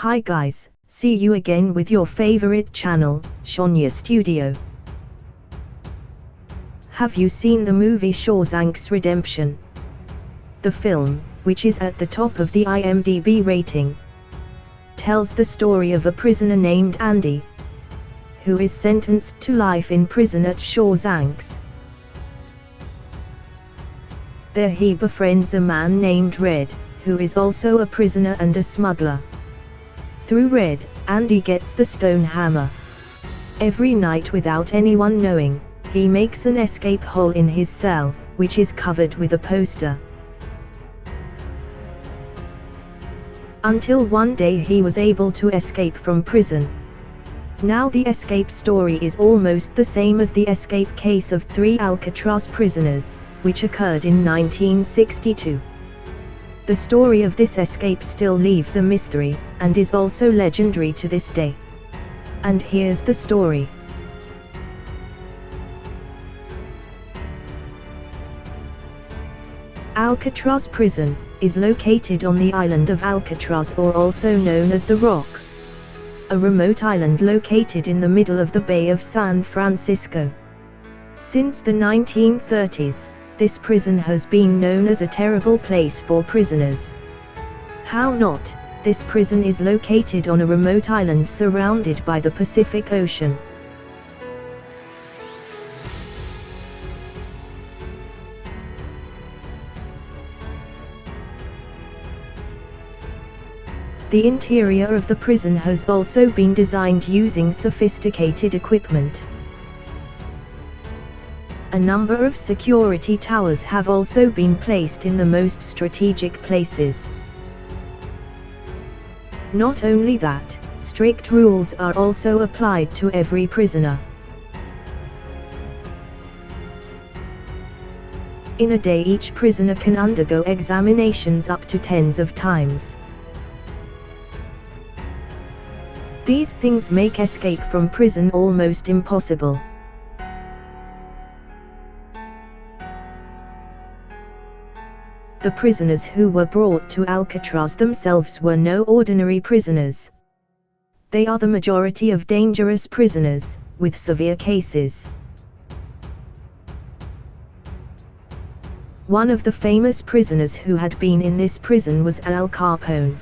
Hi guys, see you again with your favorite channel, Shonia Studio. Have you seen the movie Shawshank's Redemption? The film, which is at the top of the IMDb rating, tells the story of a prisoner named Andy, who is sentenced to life in prison at Shawshanks. There he befriends a man named Red, who is also a prisoner and a smuggler. Through Red, Andy gets the stone hammer. Every night without anyone knowing, he makes an escape hole in his cell, which is covered with a poster. Until one day he was able to escape from prison. Now the escape story is almost the same as the escape case of 3 Alcatraz prisoners, which occurred in 1962. The story of this escape still leaves a mystery, and is also legendary to this day. And here's the story. Alcatraz Prison is located on the island of Alcatraz, or also known as the Rock, a remote island located in the middle of the Bay of San Francisco. Since the 1930s, this prison has been known as a terrible place for prisoners. How not? This prison is located on a remote island surrounded by the Pacific Ocean. The interior of the prison has also been designed using sophisticated equipment. A number of security towers have also been placed in the most strategic places. Not only that, strict rules are also applied to every prisoner. In a day each prisoner can undergo examinations up to tens of times. These things make escape from prison almost impossible. The prisoners who were brought to Alcatraz themselves were no ordinary prisoners. They are the majority of dangerous prisoners, with severe cases. One of the famous prisoners who had been in this prison was Al Capone.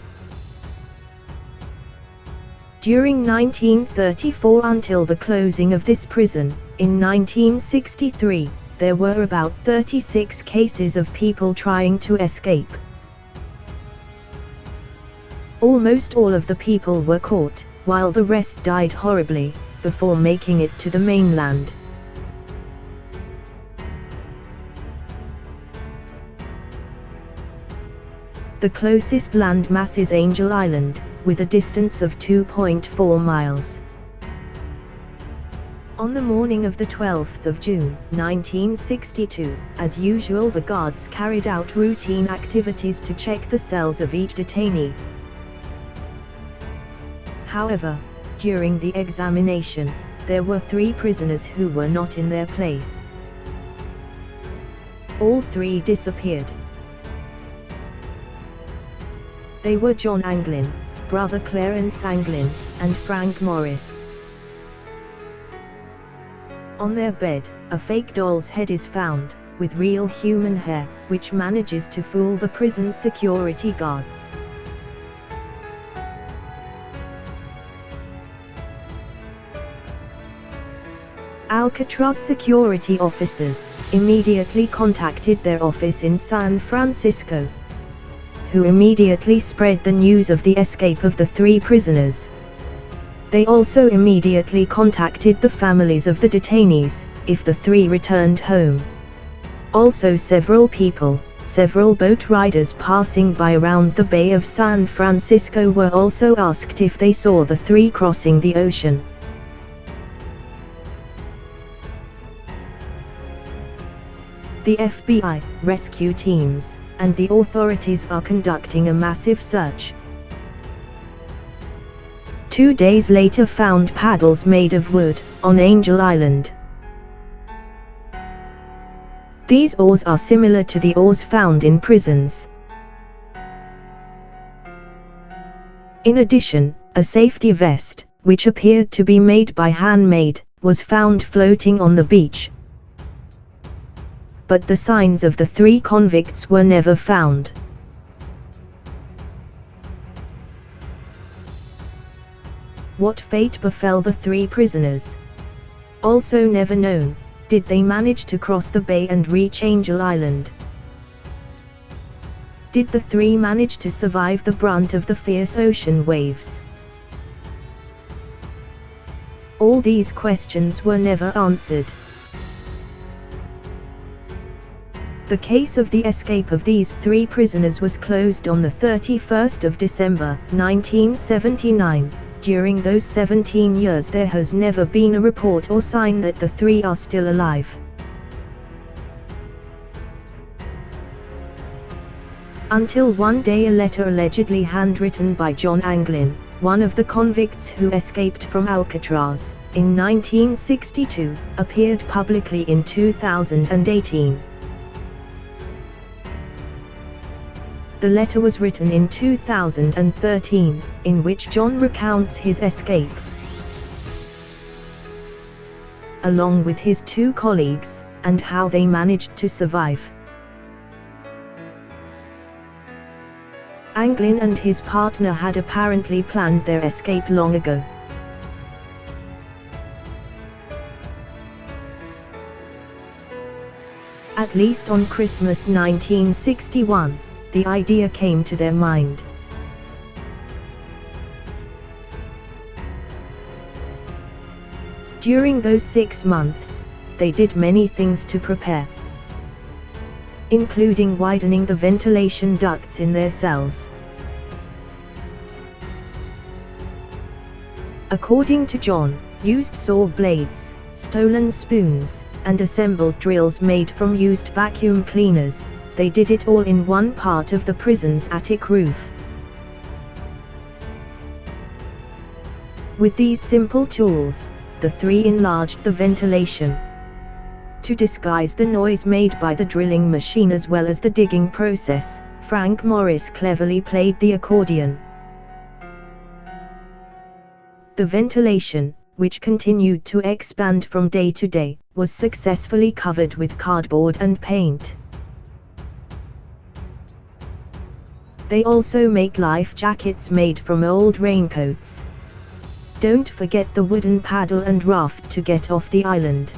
During 1934 until the closing of this prison, in 1963, there were about 36 cases of people trying to escape. Almost all of the people were caught, while the rest died horribly, before making it to the mainland. The closest landmass is Angel Island, with a distance of 2.4 miles. On the morning of the 12th of June, 1962, as usual the guards carried out routine activities to check the cells of each detainee. However, during the examination, there were 3 prisoners who were not in their place. All 3 disappeared. They were John Anglin, brother Clarence Anglin, and Frank Morris. On their bed, a fake doll's head is found, with real human hair, which manages to fool the prison security guards. Alcatraz security officers immediately contacted their office in San Francisco, who immediately spread the news of the escape of the 3 prisoners. They also immediately contacted the families of the detainees, if the 3 returned home. Also several boat riders passing by around the Bay of San Francisco were also asked if they saw the 3 crossing the ocean. The FBI, rescue teams, and the authorities are conducting a massive search. 2 days later found paddles made of wood, on Angel Island. These oars are similar to the oars found in prisons. In addition, a safety vest, which appeared to be made by handmaid, was found floating on the beach. But the signs of the 3 convicts were never found. What fate befell the 3 prisoners? Also never known. Did they manage to cross the bay and reach Angel Island? Did the 3 manage to survive the brunt of the fierce ocean waves? All these questions were never answered. The case of the escape of these 3 prisoners was closed on the 31st of December, 1979. During those 17 years there has never been a report or sign that the 3 are still alive. Until one day a letter allegedly handwritten by John Anglin, one of the convicts who escaped from Alcatraz, in 1962, appeared publicly in 2018. The letter was written in 2013, in which John recounts his escape, along with his 2 colleagues, and how they managed to survive. Anglin and his partner had apparently planned their escape long ago. At least on Christmas 1961. The idea came to their mind. During those 6 months, they did many things to prepare, including widening the ventilation ducts in their cells. According to John, used saw blades, stolen spoons, and assembled drills made from used vacuum cleaners. They did it all in one part of the prison's attic roof. With these simple tools, the 3 enlarged the ventilation to disguise the noise made by the drilling machine as well as the digging process. Frank Morris cleverly played the accordion. The ventilation, which continued to expand from day to day, was successfully covered with cardboard and paint. They also make life jackets made from old raincoats. Don't forget the wooden paddle and raft to get off the island.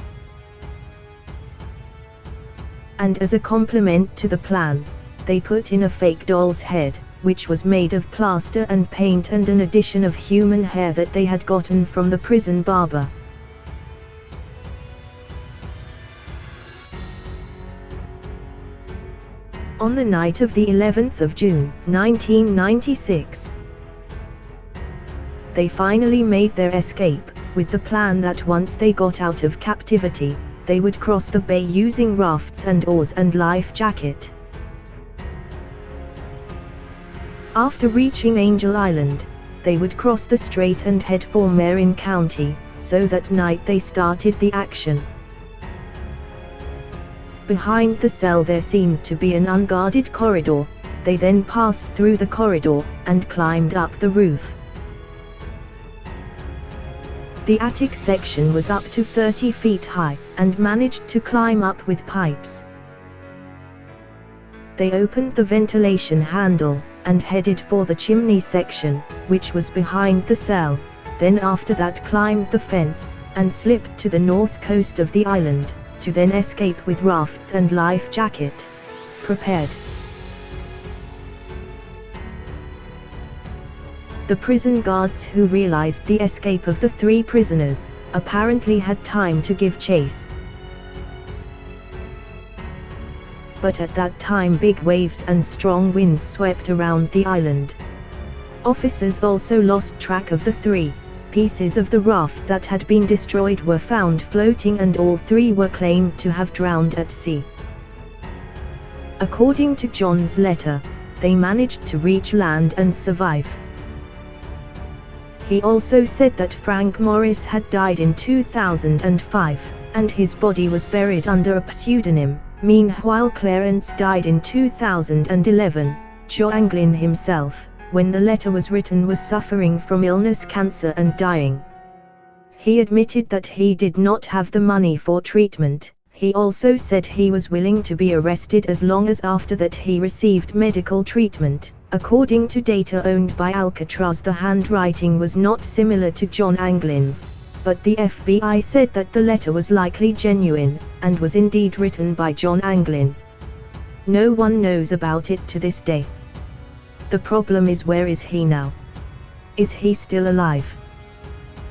And as a complement to the plan, they put in a fake doll's head, which was made of plaster and paint and an addition of human hair that they had gotten from the prison barber. On the night of the 11th of June, 1996, they finally made their escape, with the plan that once they got out of captivity, they would cross the bay using rafts and oars and life jacket. After reaching Angel Island, they would cross the strait and head for Marin County, so that night they started the action. Behind the cell there seemed to be an unguarded corridor. They then passed through the corridor, and climbed up the roof. The attic section was up to 30 feet high, and managed to climb up with pipes. They opened the ventilation handle, and headed for the chimney section, which was behind the cell. Then after that climbed the fence, and slipped to the north coast of the island, to then escape with rafts and life jacket prepared. The prison guards who realized the escape of the 3 prisoners, apparently had time to give chase. But at that time big waves and strong winds swept around the island. Officers also lost track of the 3. Pieces of the raft that had been destroyed were found floating and all 3 were claimed to have drowned at sea. According to John's letter, they managed to reach land and survive. He also said that Frank Morris had died in 2005, and his body was buried under a pseudonym. Meanwhile Clarence died in 2011. John Anglin himself, when the letter was written, was suffering from illness, cancer, and dying. He admitted that he did not have the money for treatment. He also said he was willing to be arrested as long as after that he received medical treatment. According to data owned by Alcatraz, the handwriting was not similar to John Anglin's, but the FBI said that the letter was likely genuine, and was indeed written by John Anglin. No one knows about it to this day. The problem is, where is he now? Is he still alive?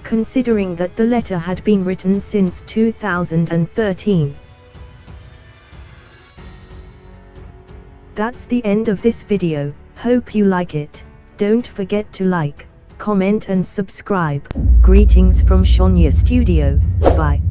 Considering that the letter had been written since 2013. That's the end of this video. Hope you like it. Don't forget to like, comment and subscribe. Greetings from Shonia Studio. Bye.